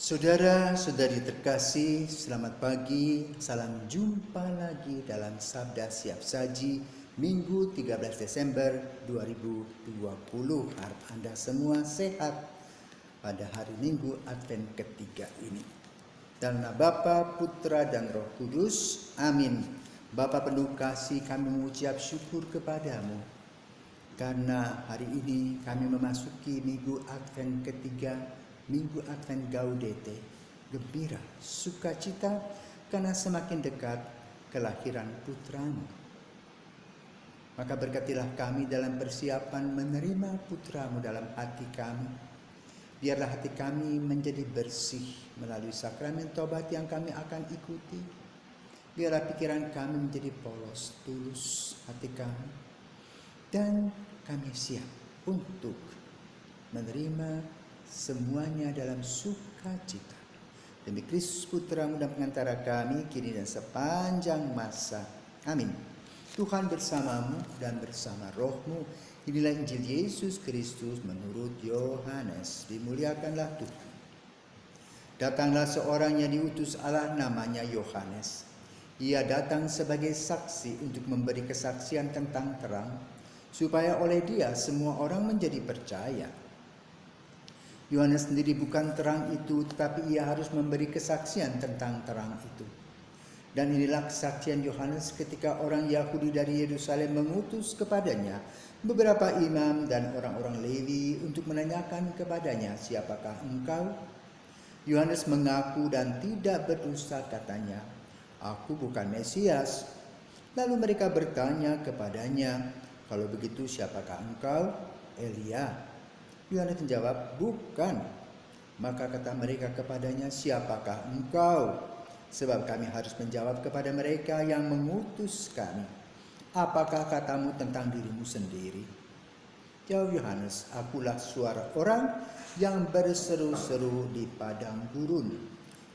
Saudara-saudari terkasih, selamat pagi. Salam jumpa lagi dalam Sabda Siap Saji Minggu 13 Desember 2020. Harap Anda semua sehat pada hari Minggu Advent ketiga ini. Dalam nama Bapa, Putra, dan Roh Kudus. Amin. Bapa penuh kasih, kami mengucap syukur kepadamu karena hari ini kami memasuki Minggu Advent ketiga, Minggu Advent Gaudete, gembira, sukacita karena semakin dekat kelahiran putramu. Maka berkatilah kami dalam persiapan menerima putramu dalam hati kami. Biarlah hati kami menjadi bersih melalui sakramen tobat yang kami akan ikuti. Biarlah pikiran kami menjadi polos, tulus hati kami. Dan kami siap untuk menerima semuanya dalam sukacita. Demi Kristus Putramu dan pengantara kami, kini dan sepanjang masa. Amin. Tuhan bersamamu dan bersama rohmu. Inilah Injil Yesus Kristus menurut Yohanes. Dimuliakanlah Tuhan. Datanglah seorang yang diutus Allah, namanya Yohanes. Ia datang sebagai saksi untuk memberi kesaksian tentang terang, supaya oleh dia semua orang menjadi percaya. Yohanes sendiri bukan terang itu, tetapi ia harus memberi kesaksian tentang terang itu. Dan inilah kesaksian Yohanes ketika orang Yahudi dari Yerusalem mengutus kepadanya beberapa imam dan orang-orang Lewi untuk menanyakan kepadanya, "Siapakah engkau?" Yohanes mengaku dan tidak berdusta, katanya, "Aku bukan Mesias." Lalu mereka bertanya kepadanya, "Kalau begitu siapakah engkau?" "Elia." Yohanes menjawab, "Bukan." Maka kata mereka kepadanya, "Siapakah engkau?" Sebab kami harus menjawab kepada mereka yang mengutus kami, "Apakah katamu tentang dirimu sendiri?" Jawab Yohanes, "Akulah suara orang yang berseru-seru di padang gurun.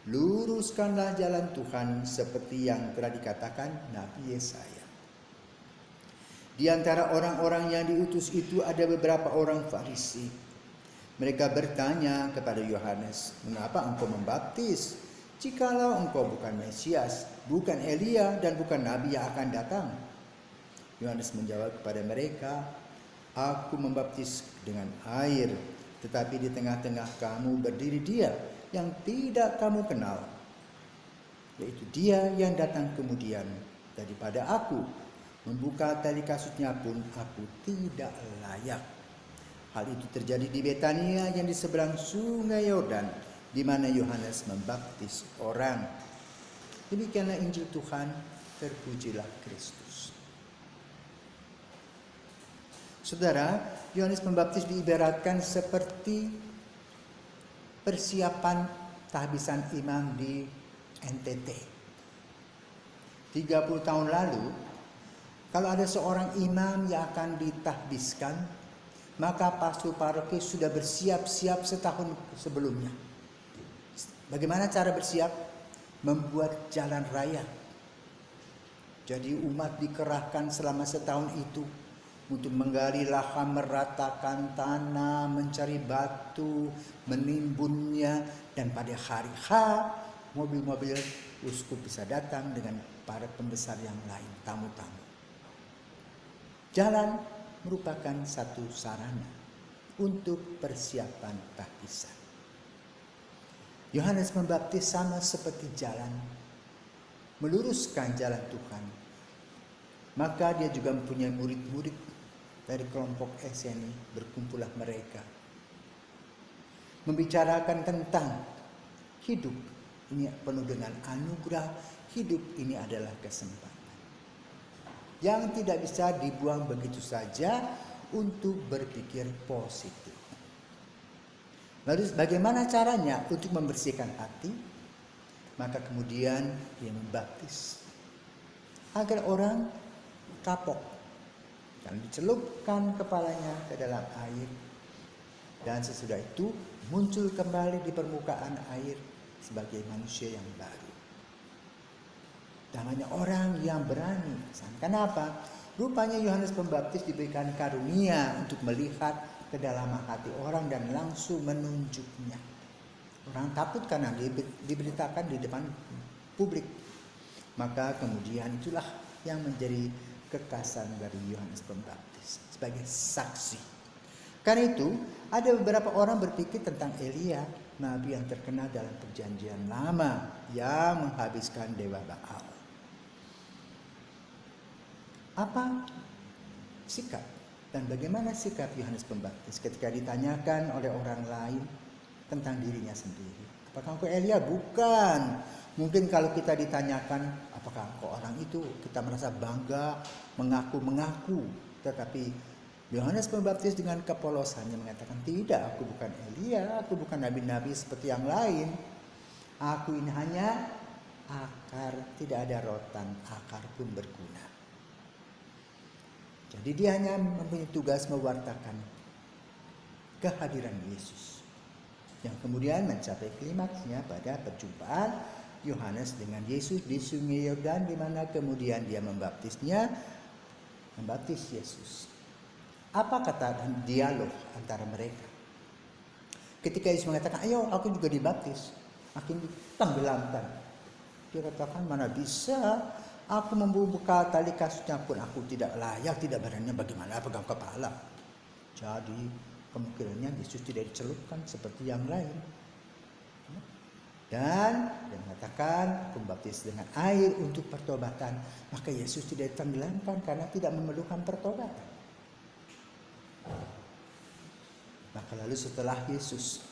Luruskanlah jalan Tuhan seperti yang telah dikatakan Nabi Yesaya." Di antara orang-orang yang diutus itu ada beberapa orang Farisi. Mereka bertanya kepada Yohanes, "Mengapa engkau membaptis? Jikalau engkau bukan Mesias, bukan Elia, dan bukan Nabi yang akan datang?" Yohanes menjawab kepada mereka, "Aku membaptis dengan air, tetapi di tengah-tengah kamu berdiri Dia yang tidak kamu kenal, yaitu Dia yang datang kemudian daripada aku. Membuka tali kasutnya pun aku tidak layak." Hal itu terjadi di Betania yang di seberang sungai Yordan, di mana Yohanes membaptis orang. Demikianlah Injil Tuhan, terpujilah Kristus. Saudara, Yohanes Pembaptis diibaratkan seperti persiapan tahbisan imam di NTT. 30 tahun lalu, kalau ada seorang imam yang akan ditahbiskan, maka pastor paroki sudah bersiap-siap setahun sebelumnya. Bagaimana cara bersiap? Membuat jalan raya. Jadi umat dikerahkan selama setahun itu untuk menggali lahan, meratakan tanah, mencari batu, menimbunnya, dan pada hari H mobil-mobil uskup bisa datang dengan para pembesar yang lain, tamu-tamu. Jalan merupakan satu sarana untuk persiapan tahbisan. Yohanes Pembaptis sama seperti jalan, meluruskan jalan Tuhan. Maka dia juga mempunyai murid-murid dari kelompok SNI, berkumpullah mereka membicarakan tentang hidup ini penuh dengan anugerah, hidup ini adalah kesempatan yang tidak bisa dibuang begitu saja untuk berpikir positif. Lalu bagaimana caranya untuk membersihkan hati? Maka kemudian dia membaptis agar orang kapok dan dicelupkan kepalanya ke dalam air, dan sesudah itu muncul kembali di permukaan air sebagai manusia yang baru. Namanya orang yang berani. Kenapa? Rupanya Yohanes Pembaptis diberikan karunia untuk melihat kedalaman hati orang dan langsung menunjuknya. Orang takut karena diberitakan di depan publik. Maka kemudian itulah yang menjadi kekasan dari Yohanes Pembaptis sebagai saksi. Karena itu ada beberapa orang berpikir tentang Elia, nabi yang terkenal dalam perjanjian lama yang menghabiskan dewa Baal. Apa sikap dan bagaimana sikap Yohanes Pembaptis ketika ditanyakan oleh orang lain tentang dirinya sendiri? Apakah engkau Elia? Bukan. Mungkin kalau kita ditanyakan apakah engkau orang itu, kita merasa bangga, mengaku-mengaku. Tetapi Yohanes Pembaptis dengan kepolosannya mengatakan, tidak, aku bukan Elia, aku bukan nabi-nabi seperti yang lain. Aku ini hanya akar, tidak ada rotan, akar pun berguna. Jadi dia hanya mempunyai tugas mewartakan kehadiran Yesus, yang kemudian mencapai klimaksnya pada perjumpaan Yohanes dengan Yesus di Sungai Yordan, di mana kemudian dia membaptis Yesus. Apa kata dan dialog antara mereka? Ketika Yesus mengatakan, ayo aku juga dibaptis, makin ditenggelamkan. Dia katakan, mana bisa, aku membuka tali kasutnya pun aku tidak layak, tidak berani, bagaimana pegang kepala. Jadi kemungkinannya Yesus tidak dicelupkan seperti yang lain. Dan dia mengatakan, aku membaptis dengan air untuk pertobatan. Maka Yesus tidak ditenggelamkan karena tidak memerlukan pertobatan. Maka lalu setelah Yesus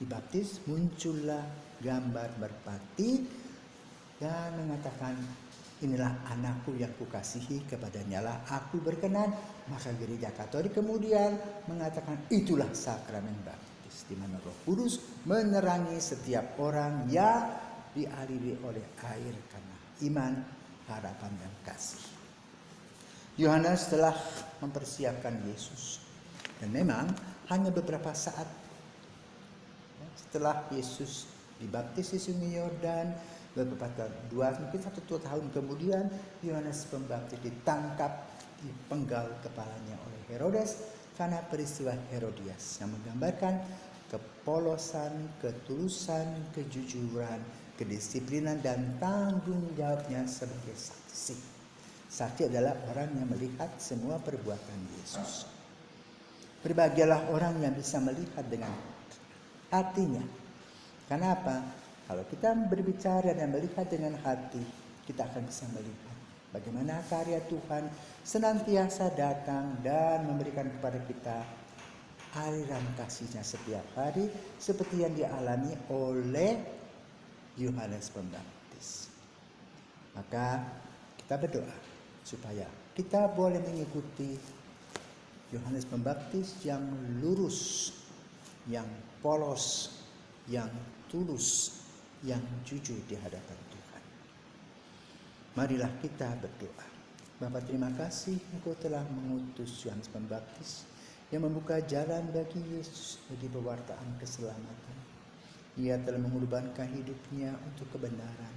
dibaptis, muncullah gambar merpati dan mengatakan, inilah anakku yang kukasihi, kepadanya lah aku berkenan. Maka gereja Katolik kemudian mengatakan, itulah sakramen baptis, di mana Roh Kudus menerangi setiap orang yang dialiri oleh air karena iman, harapan, dan kasih. Yohanes telah mempersiapkan Yesus. Dan memang hanya beberapa saat setelah Yesus dibaptis di Sungai Yordan, mungkin 1-2 tahun kemudian, Yohanes Pembaptis ditangkap, dipenggal kepalanya oleh Herodes karena peristiwa Herodias yang menggambarkan kepolosan, ketulusan, kejujuran, kedisiplinan, dan tanggung jawabnya sebagai saksi. Saksi adalah orang yang melihat semua perbuatan Yesus. Berbahagialah orang yang bisa melihat dengan hatinya. Kenapa? Kalau kita berbicara dan melihat dengan hati, kita akan bisa melihat bagaimana karya Tuhan senantiasa datang dan memberikan kepada kita aliran kasih-Nya setiap hari, seperti yang dialami oleh Yohanes Pembaptis. Maka kita berdoa supaya kita boleh mengikuti Yohanes Pembaptis yang lurus, yang polos, yang tulus, yang jujur di hadapan Tuhan. Marilah kita berdoa. Bapa, terima kasih Engkau telah mengutus Yohanes Pembaptis yang membuka jalan bagi Yesus, bagi pewartaan keselamatan. Ia telah mengorbankan hidupnya untuk kebenaran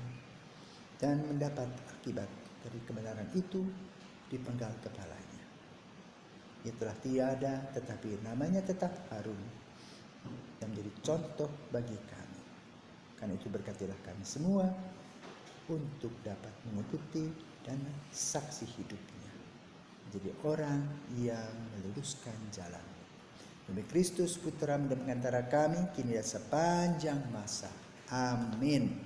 dan mendapat akibat dari kebenaran itu, dipenggal kepalanya. Ia telah tiada, tetapi namanya tetap harum dan menjadi contoh bagi kami. Karena itu berkatilah kami semua untuk dapat mengikuti dan saksi hidupnya, menjadi orang yang meluruskan jalan. Demi Kristus Putra, mendampingi antara kami kini dan sepanjang masa. Amin.